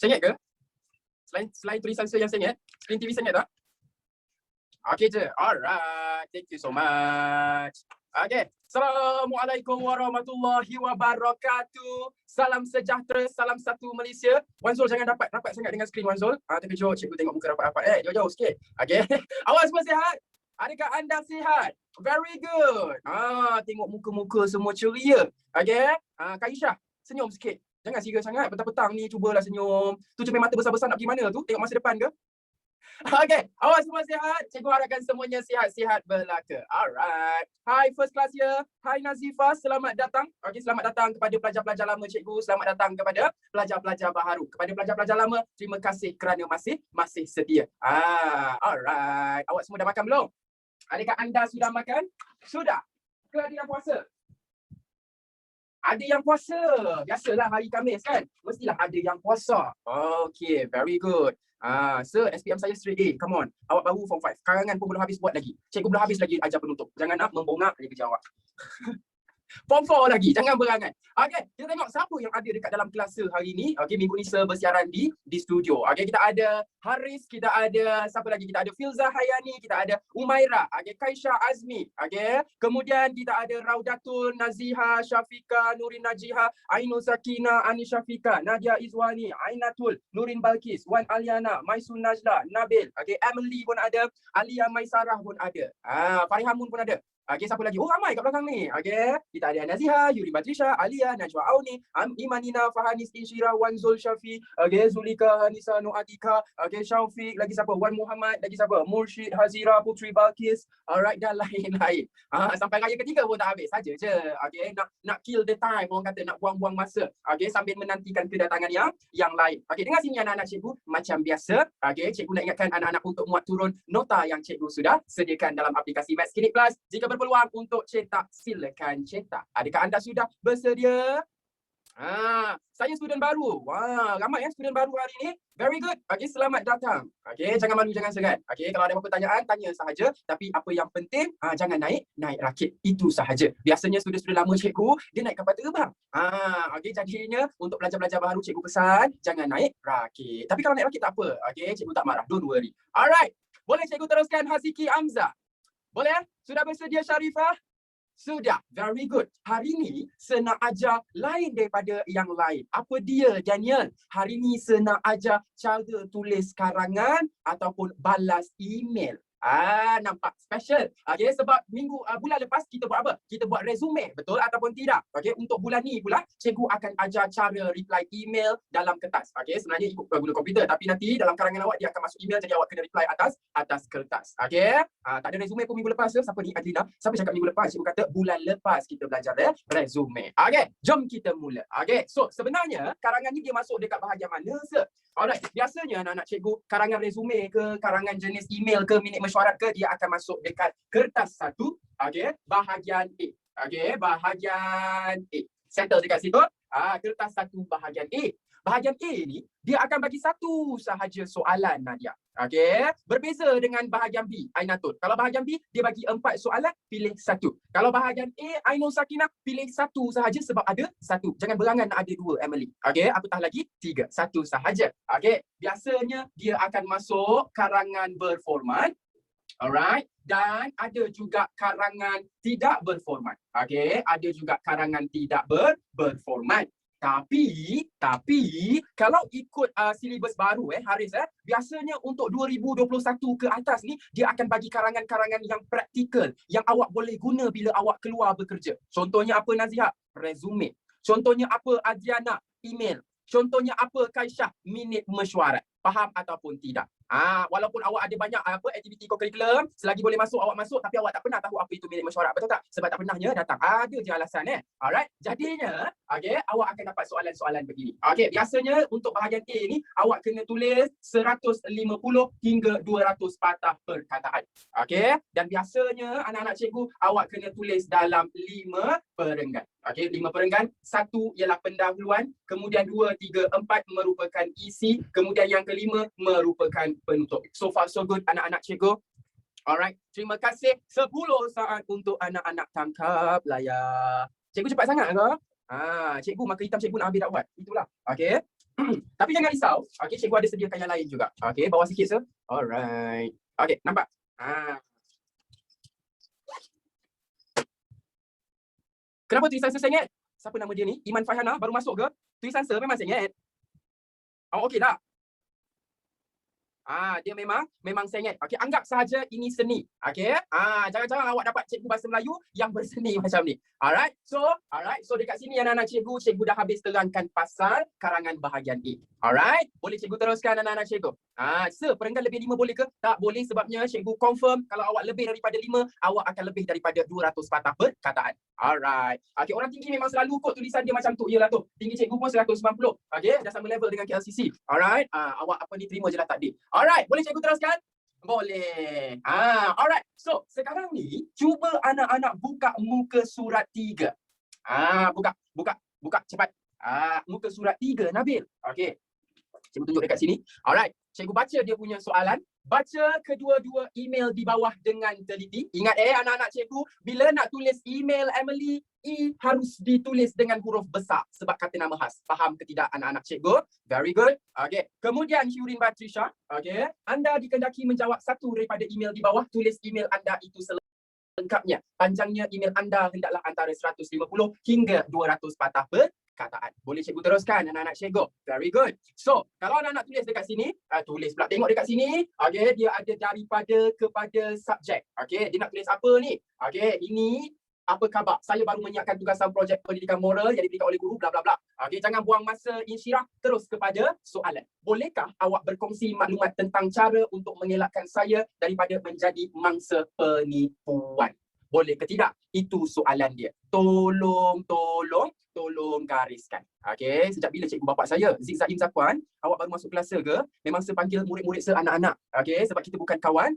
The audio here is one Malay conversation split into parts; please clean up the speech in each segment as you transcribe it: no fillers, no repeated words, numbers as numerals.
Sengit ke? Selain tulisan saya yang sengit, screen TV sengit tak? Okey je. Alright. Thank you so much. Okay. Assalamualaikum warahmatullahi wabarakatuh. Salam sejahtera, salam satu Malaysia. Wan Zul jangan rapat sangat dengan skrin Wan Zul. Terkejut cikgu tengok muka rapat-rapat. Jauh-jauh sikit. Okay. Awak semua sihat? Adakah anda sihat? Very good. Tengok muka-muka semua ceria. Okay. Kak Isyah, senyum sikit. Jangan serius sangat. Petang-petang ni cubalah senyum. Tu cermin mata besar-besar nak pergi mana tu? Tengok masa depan ke? Okay, awak semua sihat? Cikgu harapkan semuanya sihat-sihat belaka. Alright. Hi, first class here. Hi Nazifah, selamat datang. Okay, selamat datang kepada pelajar-pelajar lama cikgu. Selamat datang kepada pelajar-pelajar baharu. Kepada pelajar-pelajar lama, terima kasih kerana masih setia. Alright. Awak semua dah makan belum? Adakah anda sudah makan? Sudah. Ke ada yang puasa? Ada yang puasa. Biasalah hari Khamis kan? Mestilah ada yang puasa. Okay, very good. Sir, SPM saya straight A. Come on. Awak baru form 5. Karangan pun belum habis buat lagi. Cikgu belum habis lagi ajar penutup. Jangan nak membongak dia kerja awak. Form 4 lagi, jangan berangan. Okey, kita tengok siapa yang ada dekat dalam kelas hari ni. Okey, minggu ni bersiaran di studio. Okey, kita ada Haris, kita ada siapa lagi? Kita ada Filza Hayani, kita ada Umaira, okey, Kaisha Azmi, okey. Kemudian kita ada Raudatul Naziha, Syafika, Nurin Najiha, Ainul Sakina, Ani Syafika, Nadia Izwani, Ainatul, Nurin Balkis, Wan Aliana, Maisun Najla, Nabil, okey, Emily pun ada, Alia Maisarah pun ada. Farihamun pun ada. Okey, siapa lagi? Oh, ramai kat belakang ni. Okey, kita ada Naziha, Yuri Batrisha, Alia, Najwa Auni, Imanina, Fahanis, Insyira, Wan Zul Syafi, okey, Zulika, Hanisa, Nuatika, okey, Syaufiq, lagi siapa? Wan Muhammad, lagi siapa? Mursyid, Hazira, Putri Balkis, alright, dan lain-lain. Sampai raya ketiga pun tak habis saja je. Okey, nak kill the time, orang kata nak buang-buang masa. Okey, sambil menantikan kedatangan yang lain. Okey, dengar sini anak-anak cikgu, macam biasa, okey, cikgu nak ingatkan anak-anak untuk muat turun nota yang cikgu sudah sediakan dalam aplikasi Maths Clinic Plus. Jika berpeluang untuk cetak, silakan cetak. Adakah anda sudah bersedia? Saya student baru. Wah, ramai student baru hari ini. Very good. Okey, selamat datang. Okey, jangan malu, jangan segan. Okey, kalau ada apa-apa pertanyaan, tanya sahaja. Tapi apa yang penting, jangan naik rakit. Itu sahaja. Biasanya student-student lama cikgu, dia naik kapal terbang. Okey, jadinya untuk pelajar-pelajar baru cikgu pesan, jangan naik rakit. Tapi kalau naik rakit tak apa. Okey, cikgu tak marah. Don't worry. Alright. Boleh cikgu teruskan Hasiki Amza? Boleh? Sudah bersedia Syarifah? Sudah. Very good. Hari ni saya nak ajar lain daripada yang lain. Apa dia, Daniel? Hari ni saya nak ajar cara tulis karangan ataupun balas email. Nampak special. Okey, sebab bulan lepas kita buat apa? Kita buat resume, betul ataupun tidak? Okey, untuk bulan ni pula cikgu akan ajar cara reply email dalam kertas. Okey, sebenarnya ikut guna komputer, tapi nanti dalam karangan awak dia akan masuk email, jadi awak kena reply atas kertas. Okey? Tak ada resume pun minggu lepas ke? Siapa ni, Adlina? Siapa cakap minggu lepas? Cikgu kata bulan lepas kita belajar resume. Okey, jom kita mula. Okey, so sebenarnya karangan ni dia masuk dekat bahagian mana, sir? Alright, biasanya anak-anak cikgu karangan resume ke, karangan jenis email ke, minit mesyuarat ke, dia akan masuk dekat kertas 1, okey, bahagian A. Okey, bahagian A. Settle dekat situ. Kertas 1 bahagian A. Bahagian A ni dia akan bagi satu sahaja soalan, Nadia. Okey, berbeza dengan bahagian B, Ainatul. Kalau bahagian B dia bagi 4 soalan, pilih 1. Kalau bahagian A, Ainul Sakinah, pilih 1 sahaja sebab ada 1. Jangan berangan nak ada 2, Emily. Okey, apatah lagi 3. 1 sahaja. Okey, biasanya dia akan masuk karangan berformat. Alright, dan ada juga karangan tidak berformat. Okey, ada juga karangan tidak berformat. Tapi kalau ikut silibus baru Haris, biasanya untuk 2021 ke atas ni dia akan bagi karangan-karangan yang praktikal yang awak boleh guna bila awak keluar bekerja. Contohnya apa, Naziha? Resume. Contohnya apa, Adriana? Email. Contohnya apa, Kaisyah? Minit mesyuarat. Faham ataupun tidak? Walaupun awak ada banyak aktiviti co-curriculum, selagi boleh masuk awak masuk, tapi awak tak pernah tahu apa itu minit mesyuarat, betul tak? Sebab tak pernahnya datang. Ada je alasan Alright. Jadinya, okey, awak akan dapat soalan-soalan begini. Okey, biasanya untuk bahagian A ni awak kena tulis 150 hingga 200 patah perkataan. Okey, dan biasanya anak-anak cikgu awak kena tulis dalam 5 perenggan. Okey, 5 perenggan. 1 ialah pendahuluan, kemudian 2, 3, 4 merupakan isi, kemudian yang kelima merupakan penutup. So far so good, anak-anak cikgu. Alright, terima kasih. 10 saat untuk anak-anak tangkap layar. Cikgu cepat sangat ke? Cikgu, maka hitam cikgu nak habis dakwat. Itulah. Okey. Tapi jangan risau. Okey, cikgu ada sediakan yang lain juga. Okey, bawah sikit sir. Alright. Okey, nampak? Kenapa tulisan sir sengit? Siapa nama dia ni? Iman Farhana baru masuk ke? Tulisan sir memang sengit. Oh, okey tak? Dia memang sengit. Okey, anggap sahaja ini seni. Okey? Jangan-jangan awak dapat cikgu bahasa Melayu yang berseni macam ni. Alright. So dekat sini anak-anak cikgu dah habis terangkan pasal karangan bahagian A. Alright. Boleh cikgu teruskan anak-anak cikgu? Sir, perenggan lebih 5 boleh ke? Tak boleh sebabnya cikgu confirm kalau awak lebih daripada 5, awak akan lebih daripada 200 patah perkataan. Alright. Okey, orang tinggi memang selalu kot tulisan dia macam tu. Yalah tu. Tinggi cikgu pun 190. Okey, dah sama level dengan KLCC. Alright. Awak apa ni terima je lah takdir. Alright, boleh cikgu teruskan? Boleh. Alright. So, sekarang ni cuba anak-anak buka muka surat 3. Buka cepat. Muka surat 3 Nabil. Okey. Cikgu tunjuk dekat sini. Alright. Cikgu baca dia punya soalan. Baca kedua-dua email di bawah dengan teliti. Ingat anak-anak cikgu, bila nak tulis email Emily, E harus ditulis dengan huruf besar sebab kata nama khas. Faham ke tidak anak-anak cikgu? Very good. Okay. Kemudian Hyurin Batrisha, okay. Anda dikendaki menjawab satu daripada email di bawah. Tulis email anda itu selengkapnya. Panjangnya email anda hendaklah antara 150 hingga 200 patah perkataan. Boleh cikgu teruskan anak-anak cikgu? Very good. So, kalau anak-anak tulis dekat sini, tulis pula. Tengok dekat sini, okay, dia ada daripada kepada subjek. Okay, dia nak tulis apa ni? Okay, ini apa khabar? Saya baru menyiapkan tugasan projek pendidikan moral yang diberikan oleh guru, bla bla bla. Okey, jangan buang masa insyirah, terus kepada soalan. Bolehkah awak berkongsi maklumat tentang cara untuk mengelakkan saya daripada menjadi mangsa penipuan? Boleh ke tidak? Itu soalan dia. Tolong gariskan. Okey, sejak bila cikgu bapak saya, Zik Zaim Zakwan, awak baru masuk kelas ke? Memang saya panggil murid-murid saya anak-anak. Okey, sebab kita bukan kawan.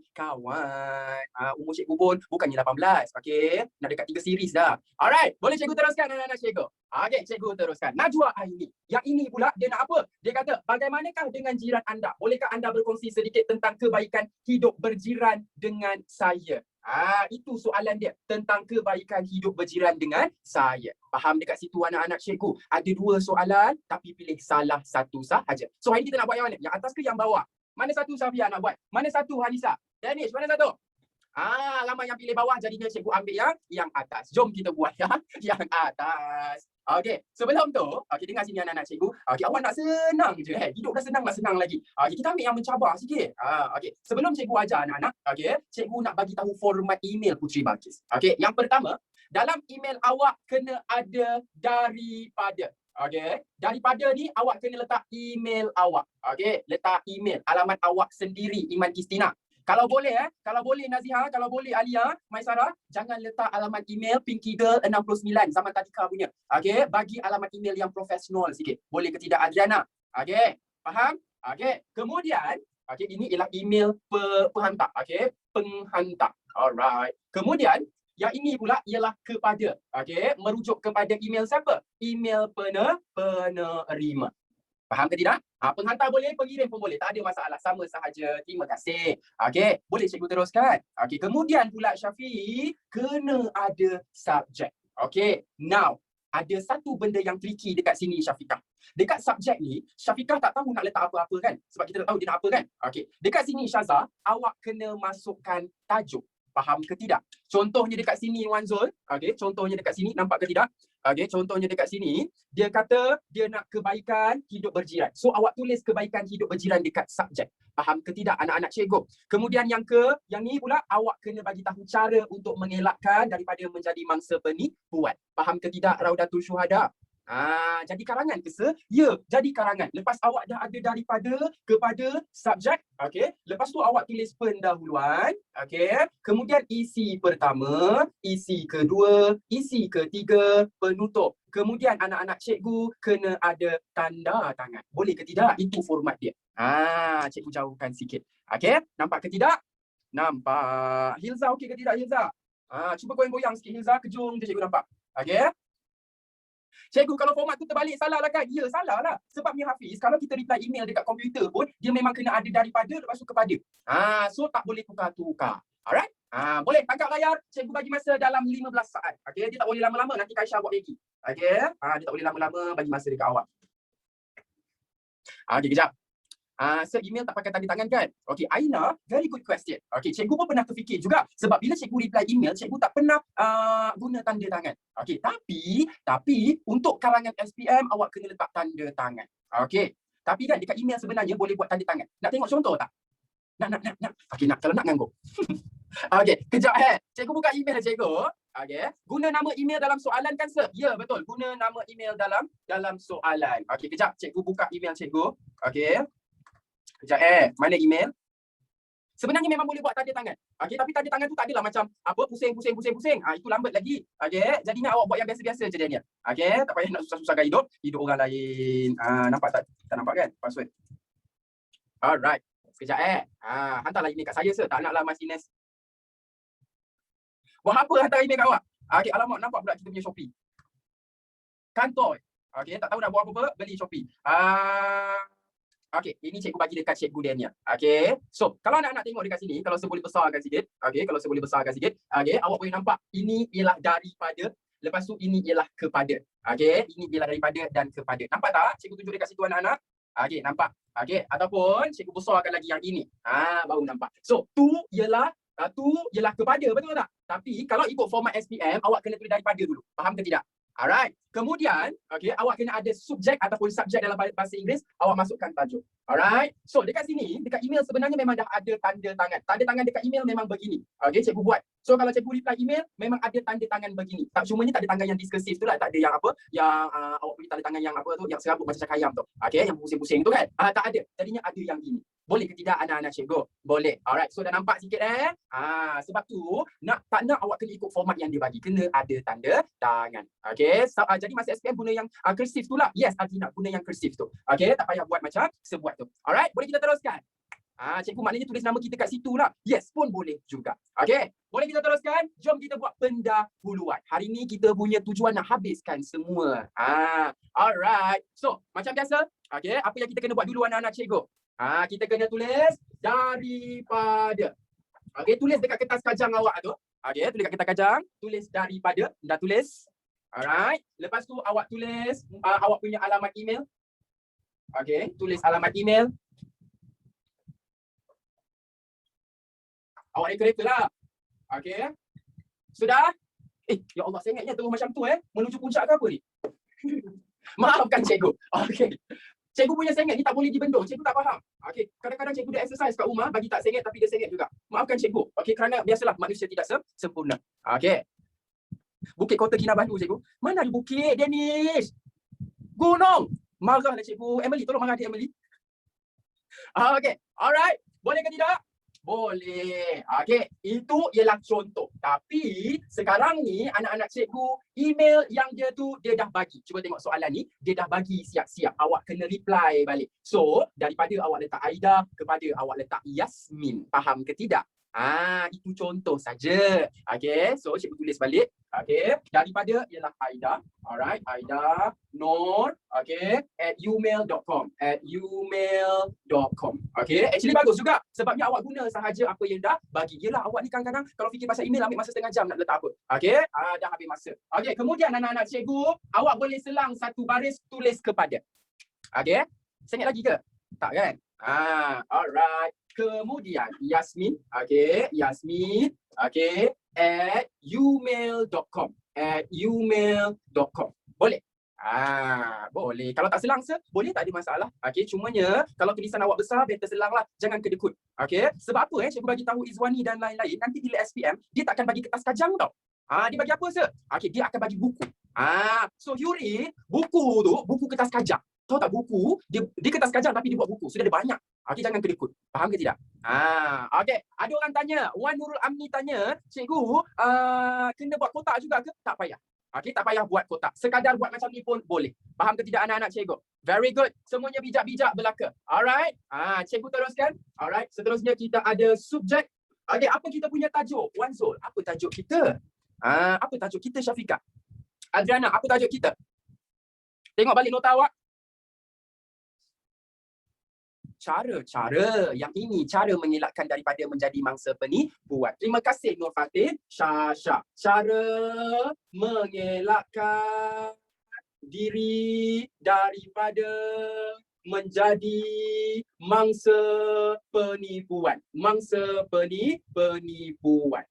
Umur cikgu pun bukannya 18. Okey, nak dekat 3 series dah. Alright, boleh cikgu teruskan anak-anak cikgu? Okey, cikgu teruskan. Najwa Aini. Yang ini pula dia nak apa? Dia kata, bagaimanakah dengan jiran anda? Bolehkah anda berkongsi sedikit tentang kebaikan hidup berjiran dengan saya? Itu soalan dia tentang kebaikan hidup berjiran dengan saya. Faham dekat situ anak-anak cikgu? Ada 2 soalan tapi pilih salah satu sahaja. So hari ni kita nak buat yang mana? Yang atas ke yang bawah? Mana satu Safia nak buat? Mana satu Hanisa? Danish, mana satu? Lama yang pilih bawah, jadinya cikgu ambil yang atas. Jom kita buat yang atas. Okey, sebelum tu, dengar sini anak-anak cikgu. Okey, awak nak senang je hidup dah senang, nak senang lagi. Kita ambil yang mencabar sikit. Okey, sebelum cikgu ajar anak-anak, cikgu nak bagi tahu format email Puteri Balqis. Okey, yang pertama, dalam email awak kena ada daripada. Okey, daripada ni awak kena letak email awak. Okey, letak email alamat awak sendiri, Iman Kistina. Kalau boleh Naziha, kalau boleh Alia, Maisara, jangan letak alamat email Pinky Girl 69 zaman tadika punya. Okey, bagi alamat email yang profesional sikit. Boleh ke tidak Adriana? Okey, faham? Okey, kemudian ini ialah email penghantar. Okey, penghantar. Alright. Kemudian yang ini pula ialah kepada. Okey, merujuk kepada email siapa? Email penerima. Faham ke tidak? Penghantar boleh, pengirim pun boleh. Tak ada masalah. Sama sahaja. Terima kasih. Okey, boleh cikgu teruskan? Okey, kemudian pula Syafiq, kena ada subjek. Okey, now, ada satu benda yang tricky dekat sini Syafiqah. Dekat subjek ni, Syafiqah tak tahu nak letak apa-apa kan? Sebab kita tak tahu dia nak apa kan? Okey, dekat sini Syazah, awak kena masukkan tajuk. Faham ke tidak? Contohnya dekat sini Wan Zul. Okey, contohnya dekat sini nampak ke tidak? Okey, contohnya dekat sini, dia kata dia nak kebaikan hidup berjiran. So awak tulis kebaikan hidup berjiran dekat subjek. Faham ke tidak anak-anak cikgu? Kemudian yang ni pula awak kena bagi tahu cara untuk mengelakkan daripada menjadi mangsa penipuan. Faham ke tidak Raudatul Syuhada? Jadi karangan ke sir? Ya, jadi karangan. Lepas awak dah ada daripada kepada subjek, okey. Lepas tu awak tulis pendahuluan, okey. Kemudian isi pertama, isi kedua, isi ketiga, penutup. Kemudian anak-anak cikgu kena ada tanda tangan. Boleh ke tidak? Itu format dia. Cikgu jauhkan sikit. Okey, nampak ke tidak? Nampak. Hilza okey ke tidak Hilza? Cuba goyang-goyang sikit Hilza, kejung je cikgu nampak. Okey? Cikgu, kalau format tu terbalik, salah lah kan? Ya, salah lah. Sebabnya Hafiz, kalau kita reply email dekat komputer pun, dia memang kena ada daripada, lepas tu kepada. So tak boleh tukar-tukar. Alright? Boleh tangkap layar. Cikgu bagi masa dalam 15 saat. Okay? Dia tak boleh lama-lama, nanti Kaisha buat lagi. Okay? Dia tak boleh lama-lama bagi masa dekat awak. Okey, kejap. Sir, email tak pakai tanda tangan kan? Okey, Aina, very good question. Okey, cikgu pun pernah terfikir juga. Sebab bila cikgu reply email, cikgu tak pernah guna tanda tangan. Okey, tapi untuk kalangan SPM, awak kena letak tanda tangan. Okey, tapi kan dekat email sebenarnya boleh buat tanda tangan. Nak tengok contoh tak? Nak. Okey, nak. Kalau nak, nganggur. Okey, kejap Cikgu buka email cikgu. Okey, guna nama email dalam soalan kan, sir? Ya, betul. Guna nama email dalam soalan. Okey, kejap. Cikgu buka email cikgu. Okey. Kejap mana email? Sebenarnya memang boleh buat tanda tangan. Okey, tapi tanda tangan tu tak adalah macam apa pusing. Itu lambat lagi. Okey, jadinya awak buat yang biasa-biasa je dia. Okey, tak payah nak susah-susahkan hidup orang lain. Nampak tak? Tak nampak kan password? Alright. Sekejap hantarlah email kat saya, sir. Tak naklah Mas Ines. Buat apa hantar email kat awak? Okey, alamak, nampak pula kita punya Shopee. Kantor. Okey, tak tahu nak buat apa, beli Shopee. Okey, ini cikgu bagi dekat cikgu Daniel. Okey. So, kalau anak-anak tengok dekat sini, kalau saya boleh besarkan sikit. Okey, Okey, awak boleh nampak ini ialah daripada, lepas tu ini ialah kepada. Okey, ini ialah daripada dan kepada. Nampak tak? Cikgu tunjuk dekat situ anak-anak. Okey, nampak. Okey, ataupun cikgu besarkan lagi yang ini. Baru nampak. So, tu ialah kepada, betul tak? Tapi kalau ikut format SPM, awak kena tulis daripada dulu. Faham ke tidak? Alright. Kemudian, okey, awak kena ada subjek ataupun subjek dalam bahasa Inggeris, awak masukkan tajuk. Alright. So, dekat sini, dekat email sebenarnya memang dah ada tanda tangan. Tanda tangan dekat email memang begini. Okey, cikgu buat. So, kalau cikgu reply email, memang ada tanda tangan begini. Tak cumanya tanda tangan yang diskursiv tu lah, tak ada yang apa, yang awak punya tanda tangan yang apa tu, yang serabut macam cakap ayam tu. Okey, yang pusing-pusing tu kan. Tak ada. Jadinya ada yang ini. Boleh ke tidak anak-anak cikgu? Boleh. Alright. So, dah nampak sikit sebab tu, tak nak awak kena ikut format yang dia bagi. Kena ada tanda tangan. Okey. So, jadi masa SPM guna yang kursif tu lah. Yes, Azina guna yang kursif tu. Okey, tak payah buat macam sebuat tu. Alright, boleh kita teruskan? Cikgu maknanya tulis nama kita kat situ lah. Yes, pun boleh juga. Okey, boleh kita teruskan? Jom kita buat pendahuluan. Hari ni kita punya tujuan nak habiskan semua. Alright. So, macam biasa, okey, apa yang kita kena buat dulu anak-anak cikgu? Kita kena tulis daripada. Okey, tulis dekat kertas kajang awak tu. Okey, tulis dekat kertas kajang, tulis daripada. Dah tulis? Alright. Lepas tu awak tulis awak punya alamat email. Okey, tulis alamat email. Awak reka-reka lah. Okey. Sudah? Ya Allah, saya ingatnya tu macam tu menuju puncak ke apa ni? Maafkan cikgu. Okey. Cikgu punya sengit ni tak boleh dibendung. Cikgu tak faham. Okey, kadang-kadang cikgu dia exercise kat rumah, bagi tak sengit tapi dia sengit juga. Maafkan cikgu. Okey, kerana biasalah manusia tidak sempurna. Okey. Bukit Kota Kinabalu, cikgu. Mana ada bukit, Dennis? Gunung. Marahlah cikgu. Emily, tolong marah dia, Emily. Okey. Alright. Boleh ke tidak? Boleh. Okey, itu ialah contoh. Tapi sekarang ni anak-anak cikgu, email yang dia dah bagi. Cuba tengok soalan ni, dia dah bagi siap-siap. Awak kena reply balik. So, daripada awak letak Aida kepada awak letak Yasmin. Faham ke tidak? Itu contoh saja. Okey, so cikgu tulis balik. Okey, daripada ialah Aida. Alright, Aida Nur, okey, @umail.com. Okey, actually bagus juga sebabnya awak guna sahaja apa yang dah bagi. Yelah, awak ni kadang-kadang kalau fikir pasal email ambil masa setengah jam nak letak apa. Okey, dah habis masa. Okey, kemudian anak-anak cikgu, awak boleh selang satu baris tulis kepada. Okey, sengit lagi ke? Tak kan? Alright. Kemudian Yasmin, okey, Yasmin, okey, @umail.com. Boleh? Boleh. Kalau tak selang, boleh, tak ada masalah. Okey, cumanya kalau tulisan awak besar, better selanglah. Jangan kedekut. Okey, sebab apa cikgu bagi tahu Izwani dan lain-lain, nanti bila SPM, dia tak akan bagi kertas kajang tau. Dia bagi apa, sir? Okey, dia akan bagi buku. So Yuri, buku tu, buku kertas kajang. Tahu tak buku, dia kertas kajang tapi dia buat buku. Sudah ada banyak. Okey, jangan kedekut. Faham ke tidak? Okey. Ada orang tanya, Wan Nurul Amni tanya, cikgu, kena buat kotak juga ke? Tak payah. Okey, tak payah buat kotak. Sekadar buat macam ni pun boleh. Faham ke tidak anak-anak cikgu? Very good. Semuanya bijak-bijak belaka. Alright. Cikgu teruskan. Alright. Seterusnya kita ada subjek. Okey, apa kita punya tajuk? Wan Zul, apa tajuk kita? Apa tajuk kita, Syafiqah? Adriana, apa tajuk kita? Tengok balik nota awak. Cara-cara. Yang ini cara mengelakkan daripada menjadi mangsa penipuan. Terima kasih Nur Fatih. Syasha. Cara mengelakkan diri daripada menjadi mangsa penipuan. Mangsa penipuan.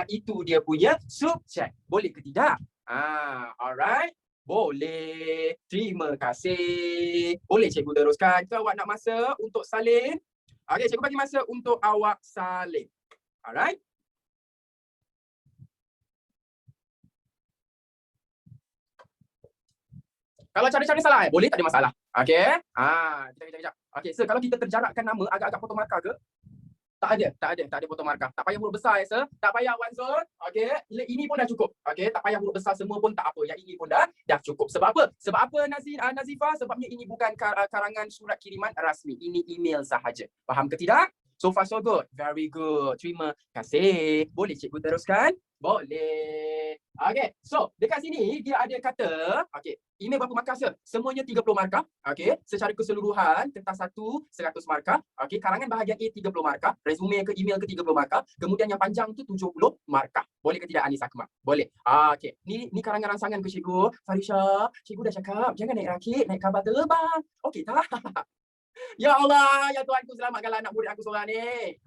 Itu dia punya subjek. Boleh ke tidak? Alright. Boleh. Terima kasih. Boleh cikgu teruskan ke awak nak masa untuk salin? Okey, cikgu bagi masa untuk awak salin. Alright. Kalau cara-cara salah, boleh tak ada masalah. Okey. Kejap. Okey, so kalau kita terjarakkan nama agak-agak potong markah ke? Tak ada potong markah. Tak payah huruf besar ya, sir. Tak payah Wan Zul. Okey, ini pun dah cukup. Okey, tak payah huruf besar semua pun tak apa. Yang ini pun dah cukup. Sebab apa? Sebab apa Nazifah? Sebabnya ini bukan karangan surat kiriman rasmi. Ini email sahaja. Faham ke tidak? So far so good. Very good. Terima kasih. Boleh cikgu teruskan? Boleh. Okey, so dekat sini dia ada kata, okey, email berapa markah sir? Semuanya 30 markah. Okey, secara keseluruhan kertas 1 100 markah. Okey, karangan bahagian A 30 markah, resume ke email ke 30 markah, kemudian yang panjang tu 70 markah. Boleh ke tidak Anis Akmal? Boleh. Okey, ni karangan rangsangan ke cikgu. Farisha, cikgu dah cakap jangan naik rakit, naik kapal terbang. Okey tak? Ya Allah, ya Tuhanku selamatkanlah anak murid aku seorang ni.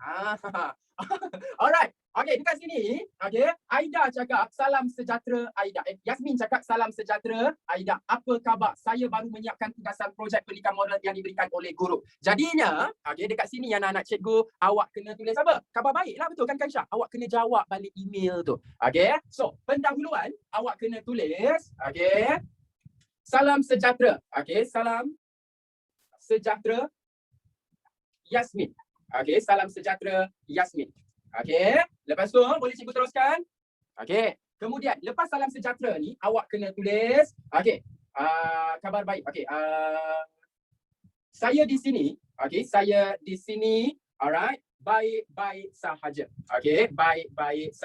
Alright. Okey, dekat sini, okey, Aida cakap salam sejahtera Aida. Yasmin cakap salam sejahtera Aida. Apa khabar? Saya baru menyiapkan tugasan projek pendidikan moral yang diberikan oleh guru. Jadinya, okey, dekat sini yang anak cikgu, awak kena tulis apa? Khabar baiklah, betul kan Kaisha? Awak kena jawab balik email tu. Okey. So, pendahuluan awak kena tulis, okey. Salam sejahtera. Okey, salam sejahtera Yasmin. Okey, salam sejahtera Yasmin. Okey, lepas tu boleh cikgu teruskan? Okey, kemudian lepas salam sejahtera ni awak kena tulis, okey, khabar baik. Okey, saya di sini, okey, saya di sini, alright, baik-baik sahaja. Okey, baik-baik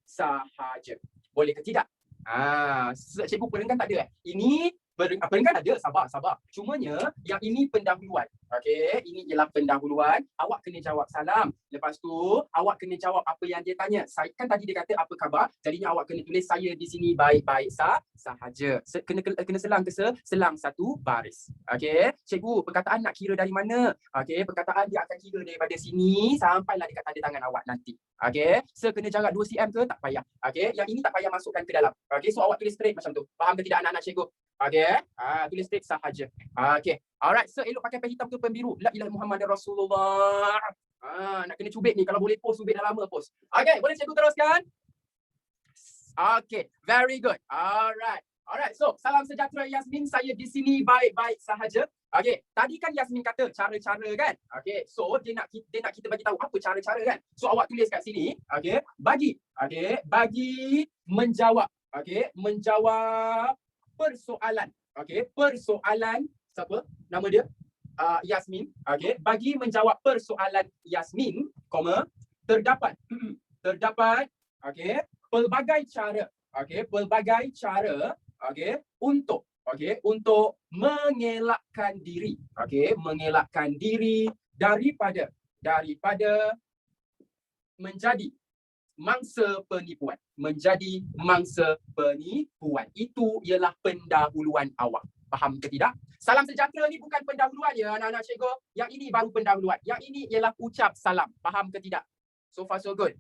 sahaja. Boleh ke tidak? Cikgu perenggan tak ada Ini perenggan ada, sabar. Cumanya yang ini pendahuluan. Okey, ini ialah pendahuluan. Awak kena jawab salam. Lepas tu awak kena jawab apa yang dia tanya. Saya kan tadi dia kata apa khabar? Jadinya awak kena tulis saya di sini baik-baik sahaja. Kena selang ke selang satu baris. Okey, cikgu perkataan nak kira dari mana? Okey, perkataan dia akan kira daripada sini sampailah dekat tanda tangan awak nanti. Okey, kena jarak 2 cm ke? Tak payah. Okey, yang ini tak payah masukkan ke dalam. Okey, so awak tulis straight macam tu. Faham ke tidak anak-anak cikgu? Okey, tulis straight sahaja. Okey. Alright, elok pakai pen hitam ke pen biru? La ilaha Muhammadar Rasulullah. Nak kena cubit ni. Kalau boleh post, cubit dah lama post. Okey, boleh cikgu teruskan? Okey, very good. Alright, so salam sejahtera Yasmin, saya di sini baik-baik sahaja. Okey, tadi kan Yasmin kata cara-cara kan? Okey, so dia nak kita bagi tahu apa cara-cara kan? So awak tulis kat sini, okey, bagi menjawab, okey, menjawab persoalan. Okey, persoalan siapa? Nama dia? Yasmin. Okey, bagi menjawab persoalan Yasmin, terdapat okey, pelbagai cara, untuk mengelakkan diri, daripada menjadi mangsa penipuan. Itu ialah pendahuluan awak. Faham ke tidak? Salam sejahtera ni bukan pendahuluan ya anak-anak cikgu. Yang ini baru pendahuluan. Yang ini ialah ucap salam. Faham ke tidak? So far so good.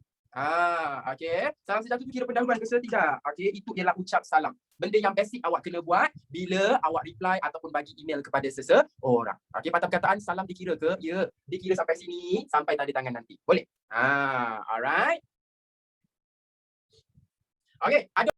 Okey. Salam sejahtera tu kira pendahuluan ke tidak? Okey, itu ialah ucap salam. Benda yang basic awak kena buat bila awak reply ataupun bagi email kepada seseorang. Okey, patah perkataan salam dikira ke? Ya, dikira sampai sini, sampai tanda tangan nanti. Boleh? Alright. Okey, ada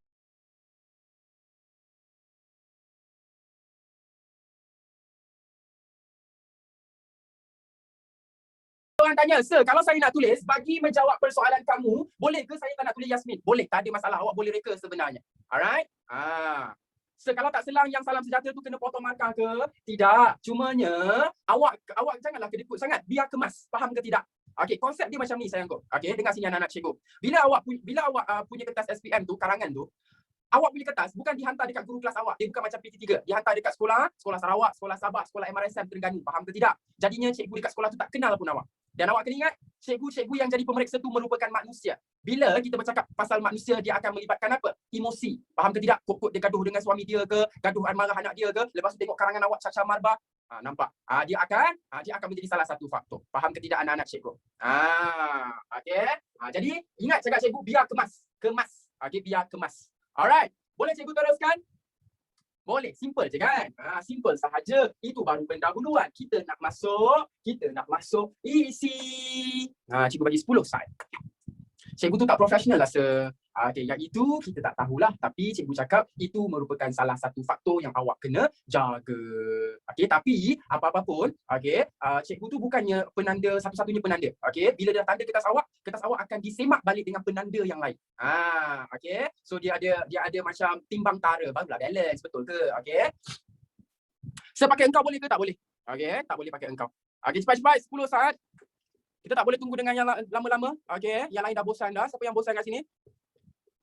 orang tanya, sir, kalau saya nak tulis bagi menjawab persoalan kamu, boleh ke saya tak nak tulis Yasmin? Boleh, tak ada masalah. Awak boleh reka sebenarnya. Alright? Sir, kalau tak selang yang salam sejahtera tu kena potong markah ke? Tidak. Cumanya awak janganlah kedekut sangat. Biar kemas. Faham ke tidak? Okey, konsep dia macam ni sayangku. Okey, dengar sini anak-anak cikgu. Bila awak punya kertas SPM tu, karangan tu, awak punya kertas bukan dihantar dekat guru kelas awak. Dia bukan macam PT3. Dihantar dekat sekolah Sarawak, sekolah Sabah, sekolah MRSM Terengganu. Faham ke tidak? Jadinya cikgu dekat sekolah tu tak kenal pun awak. Dan awak kena ingat, cikgu-cikgu yang jadi pemeriksa tu merupakan manusia. Bila kita bercakap pasal manusia, dia akan melibatkan apa? Emosi. Faham ke tidak? Kok dia gaduh dengan suami dia ke, gaduh marah anak dia ke, lepas tu tengok karangan awak cacar marbah. Nampak? Dia akan menjadi salah satu faktor. Faham ke tidak anak-anak cikgu? Okey. Jadi ingat cakap cikgu, biar kemas. Okey, biar kemas. Alright. Boleh cikgu teruskan? Boleh, simple je kan? Simple sahaja. Itu baru pendahuluan. Kita nak masuk isi. Cikgu bagi 10 slide. Cikgu tu tak profesional rasa. Okay, yang itu kita tak tahulah. Tapi cikgu cakap itu merupakan salah satu faktor yang awak kena jaga. Okay, tapi apa-apa pun, okay, cikgu tu bukannya penanda, satu-satunya penanda. Okay, bila dah tanda kertas awak akan disemak balik dengan penanda yang lain. Okay, so dia ada macam timbang tara, barulah balance, betul ke? Okay. Sepakai engkau boleh ke tak boleh? Okay, tak boleh pakai engkau. Okay, cepat-cepat 10 saat. Kita tak boleh tunggu dengan yang lama-lama. Okay, yang lain dah bosan dah. Siapa yang bosan kat sini?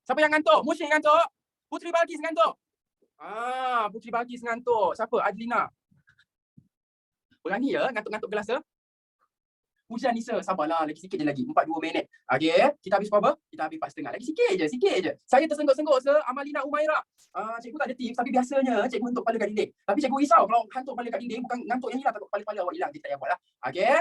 Siapa yang ngantuk? Musyrik ngantuk? Putri Balkis ngantuk? Putri Balkis ngantuk. Siapa? Adlina. Berani ya ngantuk-ngantuk kelas tu? Hujan Nisa, sabarlah. Lagi sikit je lagi. 42 minit. Okay, kita habis berapa? Kita habis 4.30. Lagi sikit je. Saya tersengguk-sengguk Amalina Umairah. Cikgu tak ada tips, tapi biasanya cikgu hantuk kepala kat dinding. Tapi cikgu risau kalau hantuk kepala kat dinding, bukan ngantuk yang hilang, takut kepala-kepala awak hilang. Kita tak payah buat lah. Okay.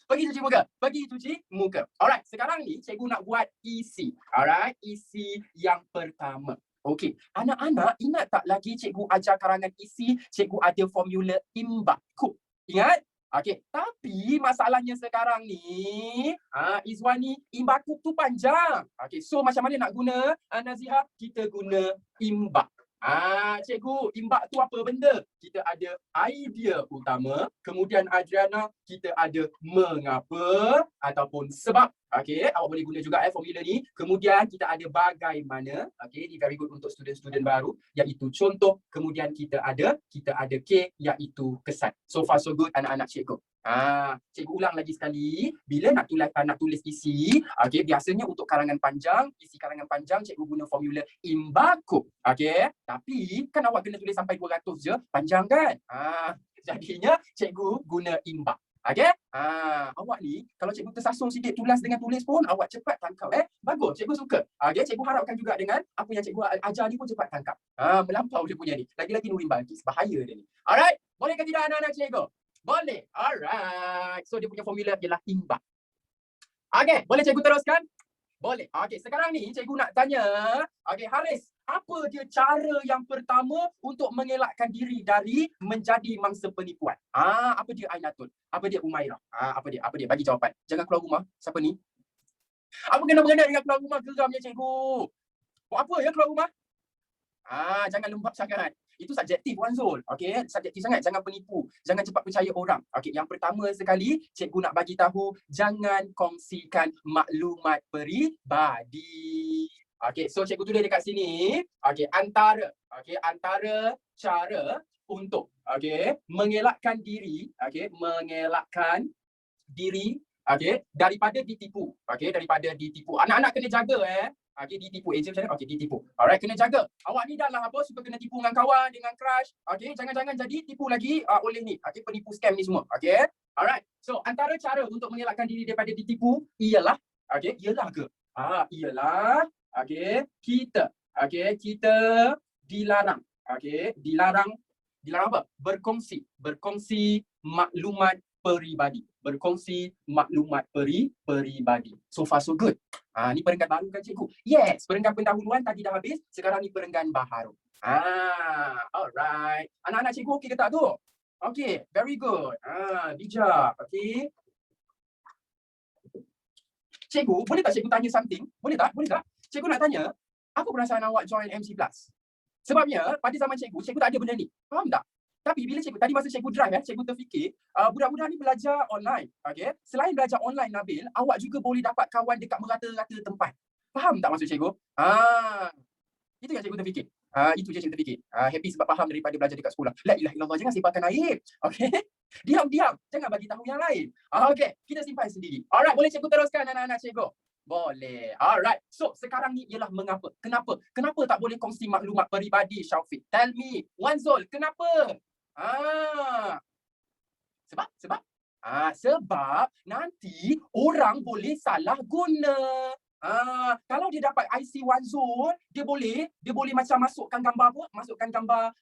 Pergi cuci muka. Alright, sekarang ni cikgu nak buat isi. Alright, isi yang pertama. Okey, anak-anak ingat tak lagi cikgu ajar karangan isi, cikgu ada formula Imbakup. Ingat? Okey, tapi masalahnya sekarang ni, Izwani, Imbakup tu panjang. Okey, so macam mana nak guna? Nazihah, kita guna Imbak. Cikgu, Imbak tu apa benda? Kita ada idea utama, kemudian Adriana, kita ada mengapa ataupun sebab. Okey, awak boleh guna juga formula ni. Kemudian kita ada bagaimana. Okey, ini very good untuk student-student baru, iaitu contoh. Kemudian kita ada K, iaitu kesan. So far so good anak-anak cikgu. Cikgu ulang lagi sekali. Bila nak tulis isi, okey, biasanya untuk karangan panjang, isi karangan panjang cikgu guna formula Imbakup. Okey, tapi kan awak kena tulis sampai 200 je, panjang kan? Jadinya cikgu guna Imbak. Okey? Awak ni kalau cikgu tersasung sikit tulis dengan tulis pun awak cepat tangkap. Bagus, cikgu suka. Okey, cikgu harapkan juga dengan apa yang cikgu ajar ni pun cepat tangkap. Melampau dia punya ni. Lagi-lagi Nurin Balkis, bahaya dia ni. Alright? Boleh ke tidak anak-anak cikgu? Boleh. Alright. So dia punya formula ialah Imbak. Okey, boleh cikgu teruskan? Boleh. Okey, sekarang ni cikgu nak tanya, okey Haris, apa dia cara yang pertama untuk mengelakkan diri dari menjadi mangsa penipuan? Apa dia Ainatul? Apa dia Umairah? Apa dia? Bagi jawapan. Jangan keluar rumah. Siapa ni? Apa kena mengena dengan keluar rumah? Geramnya cikgu. Buat apa ya keluar rumah? Jangan lembab sangat. Itu subjektif Wanzul. Okey, subjektif sangat, jangan penipu, jangan cepat percaya orang. Okey, yang pertama sekali cikgu nak bagi tahu jangan kongsikan maklumat peribadi. Okey, so cikgu tulis dekat sini, okey, antara cara untuk mengelakkan diri, daripada ditipu. Anak-anak kena jaga ditipu. Macam mana? Ditipu. Alright, kena jaga. Awak ni dah lah suka kena tipu dengan kawan, dengan crush. Jangan jadi tipu lagi oleh ni. Penipu scam ni semua. Alright. So, antara cara untuk mengelakkan diri daripada ditipu ialah kita dilarang. Dilarang apa? Berkongsi maklumat peribadi. Peribadi. So far so good. Ni perenggan baru kan cikgu? Yes, perenggan pendahuluan tadi dah habis, sekarang ni perenggan baharu. Alright. Anak-anak cikgu okey ke tak tu? Okey, very good. Bijak. Okey. Cikgu, boleh tak cikgu tanya something? Boleh tak? Cikgu nak tanya, apa perasaan awak join MC Plus? Sebabnya, pada zaman cikgu tak ada benda ni. Faham tak? Tapi bila tadi masa cikgu drive, cikgu terfikir, budak-budak ni belajar online. Selain belajar online, Nabil, awak juga boleh dapat kawan dekat merata-rata tempat. Faham tak maksud cikgu? Itu yang cikgu terfikir. Itu je cikgu terfikir. Happy sebab faham daripada belajar dekat sekolah. La ilaha illallah, jangan simpankan aib. Diam-diam, jangan bagi tahu yang lain. Kita simpan sendiri. Alright, boleh cikgu teruskan anak-anak cikgu? Boleh. Alright. So, sekarang ni ialah mengapa. Kenapa tak boleh kongsi maklumat peribadi, Syaufiq? Tell me. Wanzul, kenapa? Sebab? Sebab nanti orang boleh salah guna. Kalau dia dapat IC One Zone, dia boleh macam masukkan gambar apa? Masukkan gambar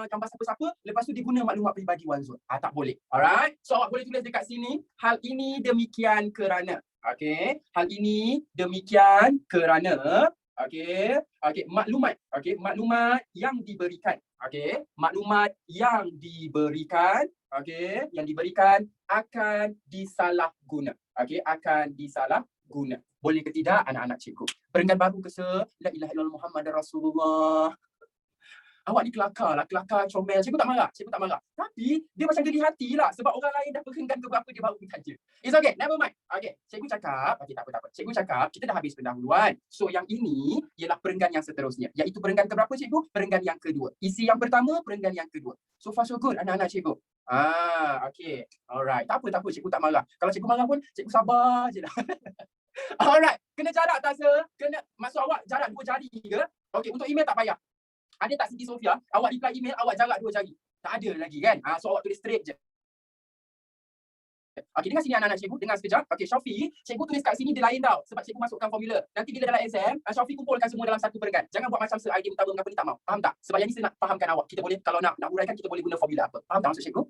siapa-siapa, lepas tu dia guna maklumat peribadi One Zone. Tak boleh. Alright. So awak boleh tulis dekat sini, hal ini demikian kerana. Okey, hal ini demikian kerana maklumat yang diberikan. Maklumat yang diberikan akan disalahguna. Akan disalahguna. Boleh ke tidak anak-anak cikgu? Perenggan baru ke la ilaha illallah Muhammadar Rasulullah. Awak ni kelakar comel. Cikgu tak marah. Tapi dia macam geli hati lah sebab orang lain dah perenggan ke berapa dia baru saja. It's okay, never mind. Cikgu cakap, tak apa. Cikgu cakap kita dah habis pendahuluan. So yang ini ialah perenggan yang seterusnya. Iaitu perenggan ke berapa cikgu? Perenggan yang kedua. Isi yang pertama, perenggan yang kedua. So far so good anak-anak cikgu. Okay. Alright. Tak apa cikgu tak marah. Kalau cikgu marah pun cikgu sabar je lah. Alright. Kena jarak tak sir? Kena maksud awak jarak 2 jari ke? Okay, untuk email tak payah. Ada tak Siti Sofia? Awak reply email, awak jarak 2 jari. Tak ada lagi kan? So awak tulis straight je. Dengar sini anak-anak cikgu, dengar sekejap. Syafiq, cikgu tulis kat sini dia lain tau. Sebab cikgu masukkan formula. Nanti bila dalam exam, Syafiq kumpulkan semua dalam satu perenggan. Jangan buat macam idea utama mengapa ni tak mau. Faham tak? Sebab yang ni saya nak fahamkan awak. Kita boleh, kalau nak uraikan, kita boleh guna formula apa. Faham tak maksud cikgu?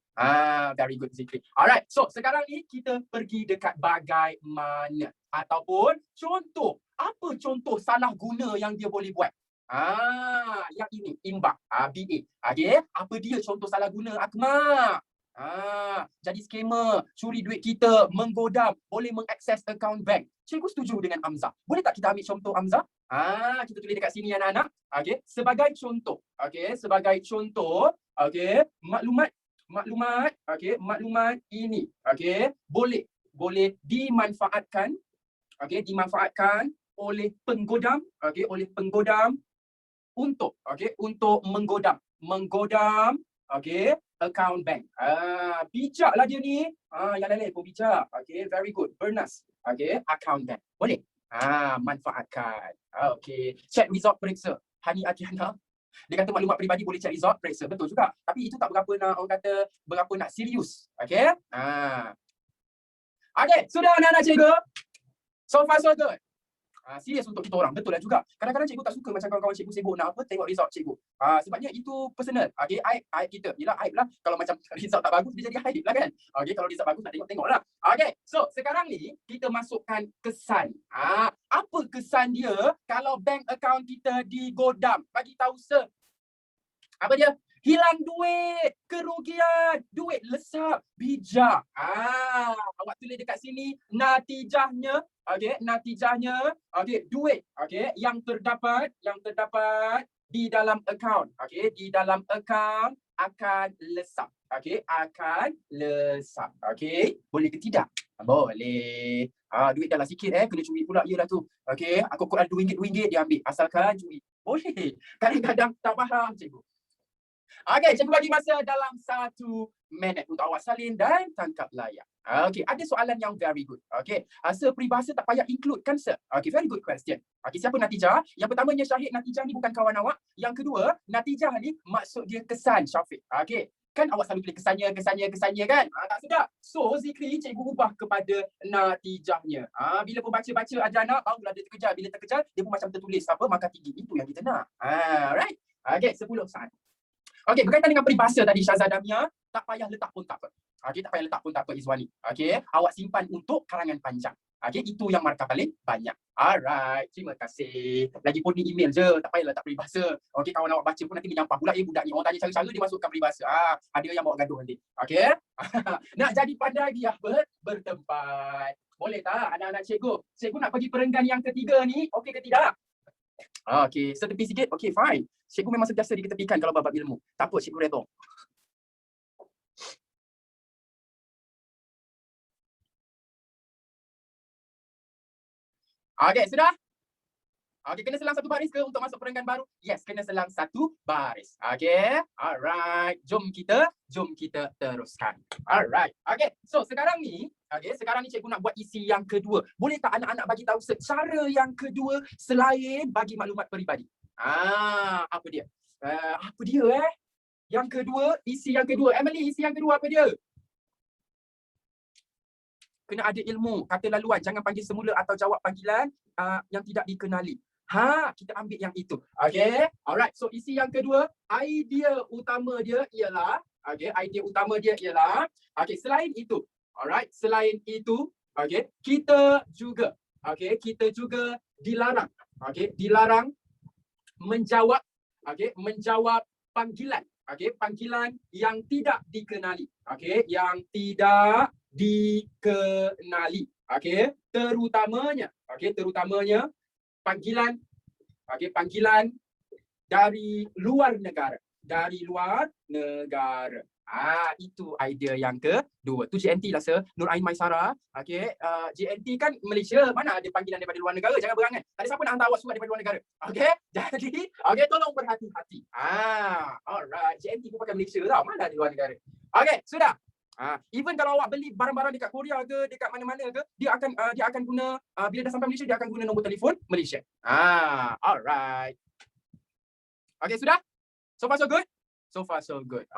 Very good Zikri. Alright, so sekarang ni kita pergi dekat bagaimana. Ataupun contoh. Apa contoh salah guna yang dia boleh buat? Yang ini, imbak. BA. Apa dia contoh salah guna, Akmal? Jadi skema, curi duit kita, menggodam, boleh mengakses akaun bank. Cikgu setuju dengan Amzah. Boleh tak kita ambil contoh Amzah? Kita tulis dekat sini anak-anak. Sebagai contoh. Sebagai contoh, maklumat ini, boleh dimanfaatkan, dimanfaatkan oleh penggodam, untuk menggodam account bank. Bijaklah dia ni. Yang lain pun bijak. Very good. Bernas. Account bank. Boleh? Manfaatkan. Check result periksa. Hani Atiana. Dia kata maklumat peribadi boleh check result periksa. Betul juga. Tapi itu tak berapa nak, orang kata berapa nak serius. Sudah anak-anak cikgu? So far so good. Serius untuk kita orang. Betul lah juga. Kadang-kadang cikgu tak suka macam kawan-kawan cikgu sibuk nak apa, tengok result cikgu. Sebabnya itu personal. Aib kita. Yelah aib lah. Kalau macam result tak bagus, dia jadi aib lah kan. Kalau result bagus, nak tengok-tengok lah. So sekarang ni, kita masukkan kesan. Apa kesan dia kalau bank account kita digodam? Bagi tahu sir. Apa dia? Hilang duit, kerugian, duit lesap, bijak. Awak tulis dekat sini natijahnya, natijahnya, duit, yang terdapat di dalam akaun, di dalam akaun akan lesap, akan lesap, boleh ke tidak? Boleh. Duit dah lah sikit, kena curi pula, yelah tu. Aku Quran RM2 dia ambil, asalkan curi. Boleh. Kadang-kadang tak faham cikgu. Cikgu bagi masa dalam 1 minit untuk awak salin dan tangkap layar. Ada soalan yang very good. Sir, peribahasa tak payah include kan sir? Very good question. Siapa natijah? Yang pertamanya Syahid, natijah ni bukan kawan awak. Yang kedua, natijah ni maksud dia kesan Syafiq. Kan awak selalu tulis kesannya kan? Tak sedap. So, Zikri cikgu ubah kepada natijahnya. Bila pun baca ajar anak, barulah dia terkejar. Bila terkejar, dia pun macam tertulis apa, maka tinggi. Itu yang kita nak. Right? 10 saat. Berkaitan dengan peribahasa tadi Syazah Damia, tak payah letak pun tak apa. Tak payah letak pun tak apa Izwani. Awak simpan untuk karangan panjang. Itu yang markah paling banyak. Alright, terima kasih. Lagipun ni email je, tak payah letak peribahasa. Kawan awak baca pun nanti menyampah pula budak ni. Orang tanya cara-cara dia masukkan peribahasa. Ada yang bawa gaduh nanti. Nak jadi pandai biar bertempat. Boleh tak anak-anak cikgu? Cikgu nak pergi perenggan yang ketiga ni, okey ke tidak? Setepi sikit. Fine. Cikgu memang sentiasa diketepikan kalau bab ilmu. Tak apa, cikgu redha. Sudah? Kena selang 1 baris ke untuk masuk perenggan baru? Yes, kena selang 1 baris. Alright. Jom kita teruskan. Alright. So sekarang ni cikgu nak buat isi yang kedua. Boleh tak anak-anak bagi tahu secara yang kedua selain bagi maklumat peribadi? Apa dia? Yang kedua, isi yang kedua. Emily, isi yang kedua apa dia? Kena ada ilmu. Kata laluan, jangan panggil semula atau jawab panggilan yang tidak dikenali. Kita ambil yang itu. Okay. Alright. So isi yang kedua, idea utama dia ialah, idea utama dia ialah, selain itu, alright, selain itu, kita juga, dilarang, dilarang menjawab, menjawab panggilan, panggilan yang tidak dikenali, yang tidak dikenali, terutamanya, terutamanya panggilan, panggilan dari luar negara, dari luar negara. Itu idea yang kedua. Tu JNT lah, Sir Nur Ain Maisara. JNT kan Malaysia, mana ada panggilan daripada luar negara? Jangan berangan. Tak ada siapa nak hantar awak surat daripada luar negara. Jadi, tolong berhati-hati. Alright. JNT pun pakai Malaysia tau. Mana ada luar negara. Sudah. Even kalau awak beli barang-barang dekat Korea ke, dekat mana-mana ke, dia akan guna, bila dah sampai Malaysia, dia akan guna nombor telefon Malaysia. Alright. Sudah? So far so good? So far so good.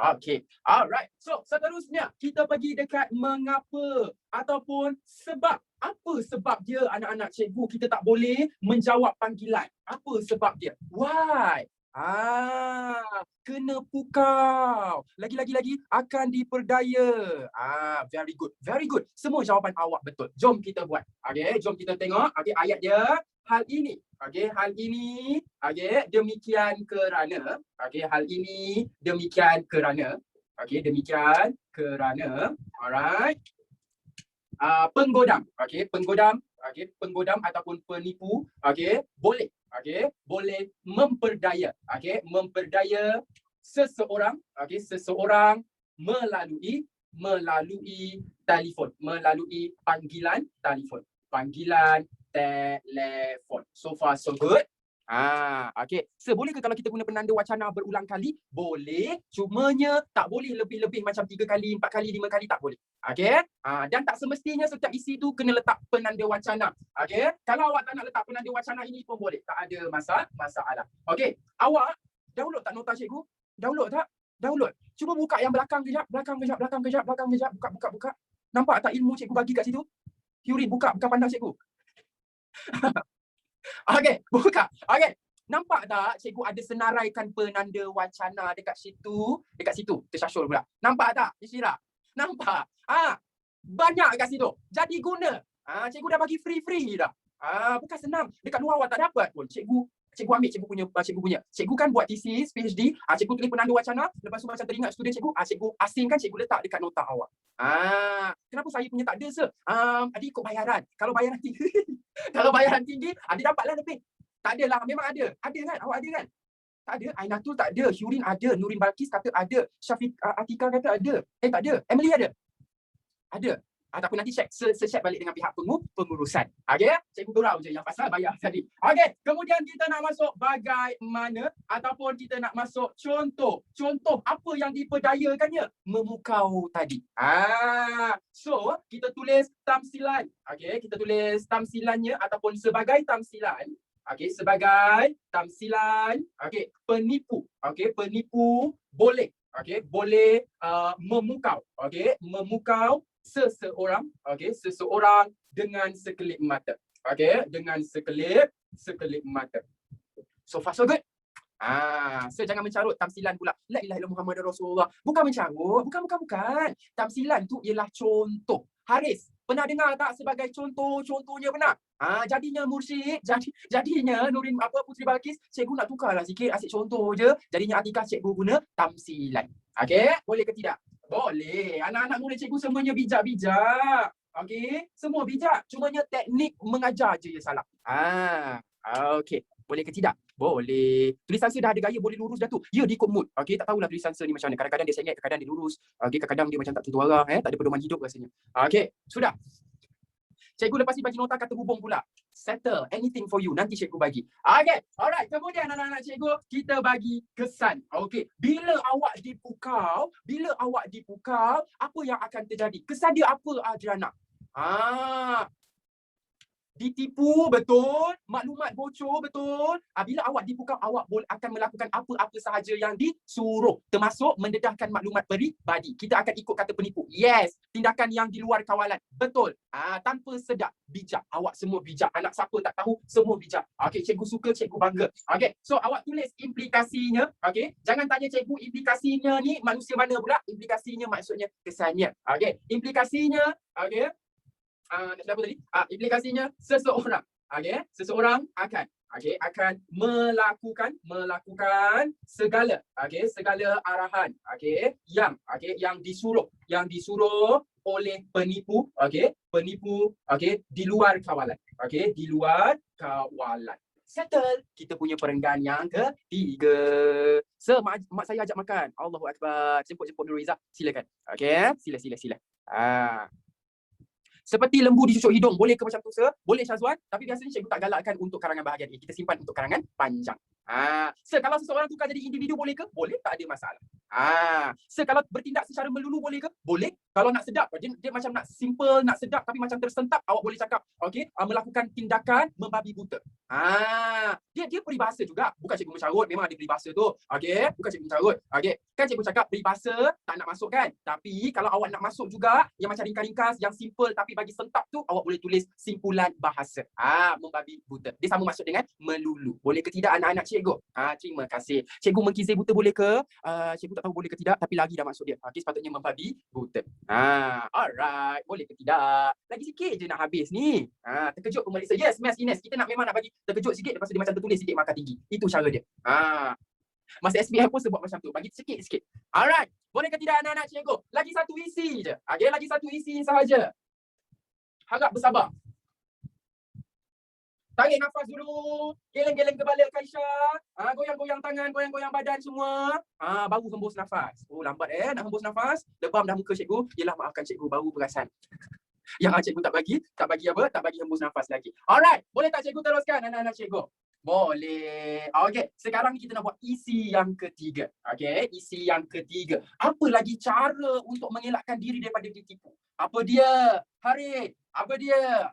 Alright. So seterusnya kita pergi dekat mengapa ataupun sebab. Apa sebab dia anak-anak cikgu kita tak boleh menjawab panggilan? Apa sebab dia? Why? Kena pukau. Lagi akan diperdaya. Very good. Very good. Semua jawapan awak betul. Jom kita buat. Jom kita tengok. Ayat dia. Hal ini. Hal ini. Demikian kerana. Hal ini. Demikian kerana. Demikian kerana. Alright. Penggodam. Penggodam ataupun penipu. Boleh. Boleh memperdaya, memperdaya seseorang, seseorang melalui telefon, melalui panggilan telefon, So far so good. Boleh ke kalau kita guna penanda wacana berulang kali? Boleh. Cumanya tak boleh lebih-lebih macam 3 kali, 4 kali, 5 kali, tak boleh. Dan tak semestinya setiap isi tu kena letak penanda wacana. Kalau awak tak nak letak penanda wacana ini pun boleh. Tak ada masalah. Awak download tak nota cikgu? Download tak? Download. Cuba buka yang belakang kejap, belakang kejap. Buka. Nampak tak ilmu cikgu bagi kat situ? Hyurin, buka pandang cikgu. Buka. Nampak tak cikgu ada senaraikan penanda wacana dekat situ? Tersyashul pula. Nampak tak, Isyira? Nampak? Banyak kat situ. Jadi guna. Cikgu dah bagi free dah. Bukan senang. Dekat luar awak tak dapat pun. Cikgu ambil cikgu punya. Cikgu kan buat thesis, PhD, cikgu tulis penanda wacana, lepas tu macam teringat student cikgu, cikgu asingkan, cikgu letak dekat nota awak. Kenapa saya punya tak ada, Sir? Ada ikut bayaran. Kalau bayaran tinggi, ada dapatlah lebih. Tak adalah, memang ada. Ada kan? Awak ada kan? Tak ada. Ainatul tak ada. Hyurin ada. Nurin Balkis kata ada. Syafiq Atika kata ada. Tak ada. Emily ada. Ada. Tak apa, nanti check balik dengan pihak pengurusan. Cikgu gurau je yang pasal bayar tadi. Kemudian kita nak masuk bagaimana ataupun kita nak masuk contoh. Contoh apa yang diperdayakannya? Memukau tadi. So, kita tulis tamsilan. Kita tulis tamsilannya ataupun sebagai tamsilan. Sebagai tamsilan. Penipu. Penipu boleh. Boleh memukau. Memukau seseorang, seseorang dengan sekelip mata. Dengan sekelip mata. So far so good. So jangan mencarut tamsilan pula. La ilaha illallah Muhammadur Rasulullah. Bukan mencarut, bukan. Tamsilan tu ialah contoh. Haris, pernah dengar tak sebagai contohnya pernah? Jadinya Mursyid, jadinya Nurin Puteri Balkis, cikgu nak tukarlah sikit, asyik contoh je. Jadinya Atikah cikgu guna tamsilan. Boleh ke tidak? Boleh. Anak-anak murid cikgu semuanya bijak-bijak. Semua bijak. Cumanya teknik mengajar je yang salah. Boleh ke tidak? Boleh. Tulisan Sir dah ada gaya boleh lurus dah tu. Ya, dia ikut mood. Tak tahulah tulisan Sir ni macam mana. Kadang-kadang dia sengit, kadang-kadang dia lurus. Kadang-kadang dia macam tak tentu arah. Tak ada pedoman hidup rasanya. Sudah. Cikgu lepas ni bagi nota kata hubung pula. Settle. Anything for you. Nanti cikgu bagi. Alright. Kemudian anak-anak cikgu, kita bagi kesan. Bila awak dipukau, apa yang akan terjadi? Kesan dia apa, Adriana? Ditipu betul, maklumat bocor betul. Bila awak dibuka, awak akan melakukan apa-apa sahaja yang disuruh, termasuk mendedahkan maklumat peribadi. Kita akan ikut kata penipu. Yes, tindakan yang di luar kawalan. Betul. Tanpa sedar, bijak. Awak semua bijak. Anak siapa tak tahu, semua bijak. Okey, cikgu suka, cikgu bangga. Okey, so awak tulis implikasinya. Okey, jangan tanya cikgu implikasinya ni manusia mana pula. Implikasinya maksudnya kesannya. Okey, implikasinya, okey. Apa tadi? Implikasinya seseorang, seseorang akan melakukan segala, segala arahan, yang disuruh oleh penipu, di luar kawalan, di luar kawalan. Settle. Kita punya perenggan yang ketiga. Mak saya ajak makan. Allahu Akbar. Jemput Nur Riza. Silakan. Sila. Seperti lembu dicucuk hidung. Boleh ke macam tu, sir? Boleh, Syazwan. Tapi biasanya cikgu tak galakkan untuk karangan bahagian A. Kita simpan untuk karangan panjang. Sir, kalau seseorang tukar jadi individu, boleh ke? Boleh, tak ada masalah. Sir, kalau bertindak secara melulu, boleh ke? Boleh. Kalau nak sedap, dia macam nak simple, nak sedap, tapi macam tersentap, awak boleh cakap, melakukan tindakan membabi buta. Dia peribahasa juga. Bukan cikgu mencarut, memang ada peribahasa tu. Bukan cikgu mencarut. Kan cikgu cakap peribahasa tak nak masuk kan? Tapi kalau awak nak masuk juga, yang macam ringkas-ringkas, yang simple tapi bagi sentap tu, awak boleh tulis simpulan bahasa. Membabi buta. Dia sama masuk dengan melulu. Boleh ke tidak anak-anak cikgu? Terima kasih. Cikgu mengkizai buta boleh ke? Cikgu tak tahu boleh ke tidak, tapi lagi dah masuk dia. Sepatutnya membabi buta. Alright. Boleh ke tidak? Lagi sikit je nak habis ni. Terkejut pemeriksa. Yes, Miss Ines. Kita memang nak bagi terkejut sikit, lepas tu dia macam tertulis sikit markah tinggi. Itu cara dia. Masa SPM pun sebut macam tu. Bagi sikit-sikit. Alright. Boleh ke tidak anak-anak cikgu? Lagi satu isi je. Lagi satu isi sahaja. Harap bersabar. Tarik nafas dulu. Geleng-geleng kepala Kaisha. Goyang-goyang tangan, goyang-goyang badan semua. Baru hembus nafas. Lambat nak hembus nafas. Lebam dah muka cikgu. Yelah, maafkan cikgu, baru perasan. Yang cikgu tak bagi hembus nafas lagi. Alright, boleh tak cikgu teruskan anak-anak cikgu? Boleh. Sekarang kita nak buat isi yang ketiga. Isi yang ketiga. Apa lagi cara untuk mengelakkan diri daripada ditipu? Apa dia? Harid, apa dia?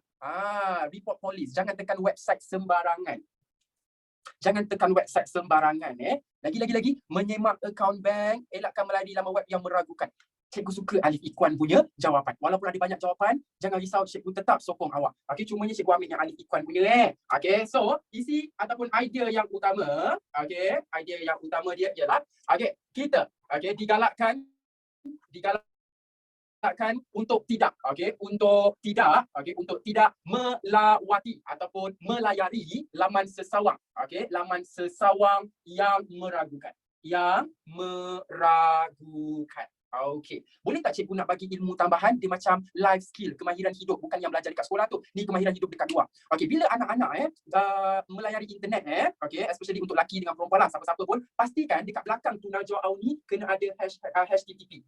Report polis. Jangan tekan website sembarangan. Lagi. Menyemak akaun bank. Elakkan melalui laman web yang meragukan. Cikgu suka Alif Ikhwan punya jawapan. Walaupun ada banyak jawapan, jangan risau, cikgu tetap sokong awak. Cumanya cikgu ambil yang Alif Ikhwan punya. So, isi ataupun idea yang utama, idea yang utama dia ialah, kita, digalakkan untuk tidak, untuk tidak melawati ataupun melayari laman sesawang, laman sesawang yang meragukan. Boleh tak cikgu nak bagi ilmu tambahan? Dia macam life skill, kemahiran hidup, bukan yang belajar dekat sekolah tu. Ni kemahiran hidup dekat luar. Bila anak-anak melayari internet, especially untuk lelaki dengan perempuan lah, siapa-siapa pun, pastikan dekat belakang tu Najwa Auni kena ada HTTP.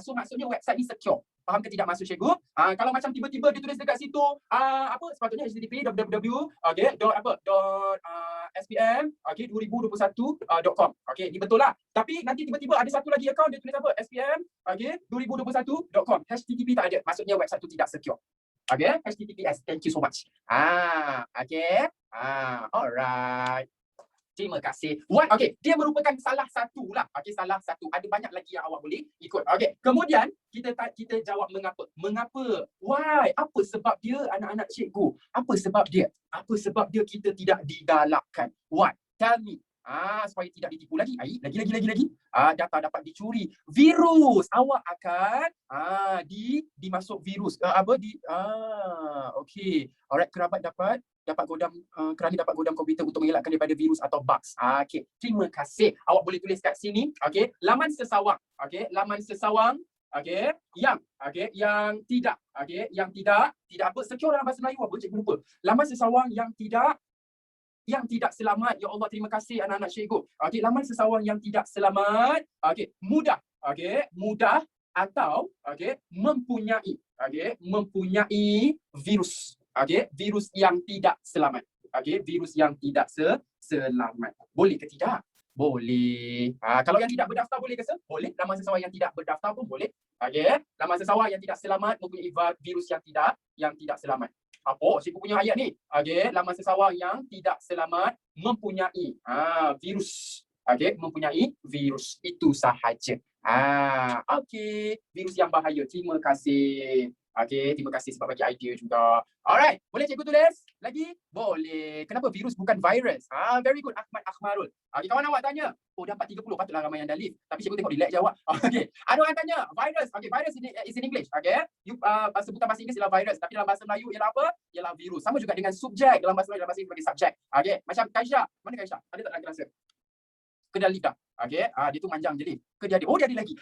So maksudnya website ni secure. Faham ke tidak maksud cikgu? Kalau macam tiba-tiba dia tulis dekat situ, sepatutnya HTTP www.spm2021.com. Ni betul lah. Tapi nanti tiba-tiba ada satu lagi akaun, dia tulis apa? spm2021.com. HTTP tak ada. Maksudnya website tu tidak secure. HTTPS. Thank you so much. Alright. Terima kasih. Dia merupakan salah satu lah. Salah satu. Ada banyak lagi yang awak boleh ikut. Kemudian kita jawab mengapa. Mengapa? Why? Apa sebab dia anak-anak cikgu? Apa sebab dia? Apa sebab dia kita tidak digalakkan? Why? Tell me. Supaya tidak ditipu lagi. Lagi. Data dapat dicuri. Virus. Awak akan dimasuk virus. Alright, kerabat dapat godam komputer untuk mengelakkan daripada virus atau bugs. Terima kasih. Awak boleh tulis kat sini. Laman sesawang. Laman sesawang. Yang tidak. Yang tidak apa? Secure dalam bahasa Melayu apa? Cikgu lupa. Laman sesawang yang tidak selamat. Ya Allah, terima kasih anak-anak cikgu. Laman sesawang yang tidak selamat. Mudah. Mudah atau mempunyai virus. Virus yang tidak selamat. Virus yang tidak selamat. Boleh ke tidak? Boleh. Kalau yang tidak berdaftar boleh ke? Boleh. Laman sesawang yang tidak berdaftar pun boleh. Laman sesawang yang tidak selamat mempunyai virus yang tidak selamat. Apa cikgu punya ayat ni? Okey, laman seseorang yang tidak selamat mempunyai virus. Okey, mempunyai virus itu sahaja. Okey, virus yang bahaya. Terima kasih. Okey, terima kasih sebab bagi idea juga. Alright, boleh cikgu tulis lagi? Boleh. Kenapa virus bukan virus? Very good, Ahmad Akhmarul. Okey, kawan awak tanya. Oh, dapat 30. Patutlah ramai yang dah leave. Tapi cikgu tengok relax jawab. Okey, ada orang tanya. Virus. Okey, virus is in English. Okey, sebutan bahasa Inggeris ialah virus. Tapi dalam bahasa Melayu ialah apa? Ialah virus. Sama juga dengan subjek. Dalam bahasa Melayu, dalam bahasa Inggeris sebagai subjek. Okey, macam Kaisha. Mana Kaisha? Ada tak lagi rasa? Ke dia lift dah. Okey, dia tu manjang je lift. Ke dia ada. Oh, dia ada lagi.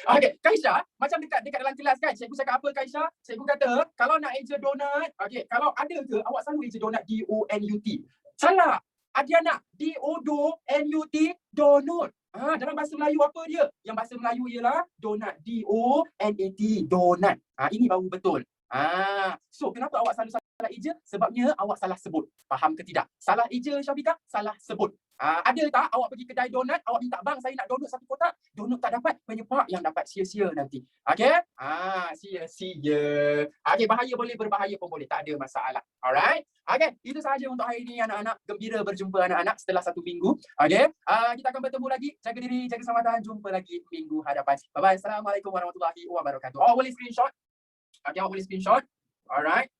Okey, Kaisha, macam dekat dalam kelas kan, cikgu cakap apa Kaisha? Cikgu kata, kalau nak eja donut, okey, kalau ada ke awak selalu eja donut DONUT? Salah. Dia nak DONUT, donut. Dalam bahasa Melayu apa dia? Yang bahasa Melayu ialah donut, DONAT, donut. Ini baru betul. So kenapa awak selalu salah eja? Sebabnya awak salah sebut. Faham ke tidak? Salah eja Syafiqah, salah sebut. Ada tak awak pergi kedai donut, awak minta bang saya nak donut 1 kotak, donut tak dapat, penyepak yang dapat sia-sia nanti. Okey? Sia-sia. Okey, bahaya boleh, berbahaya pun boleh, tak ada masalah. Alright? Okey, itu sahaja untuk hari ini anak-anak. Gembira berjumpa anak-anak setelah 1 minggu. Okey? Kita akan bertemu lagi. Jaga diri, jaga keselamatan. Jumpa lagi minggu hadapan. Bye-bye. Assalamualaikum warahmatullahi wabarakatuh. Awak boleh screenshot. Okey, awak boleh screenshot. Alright.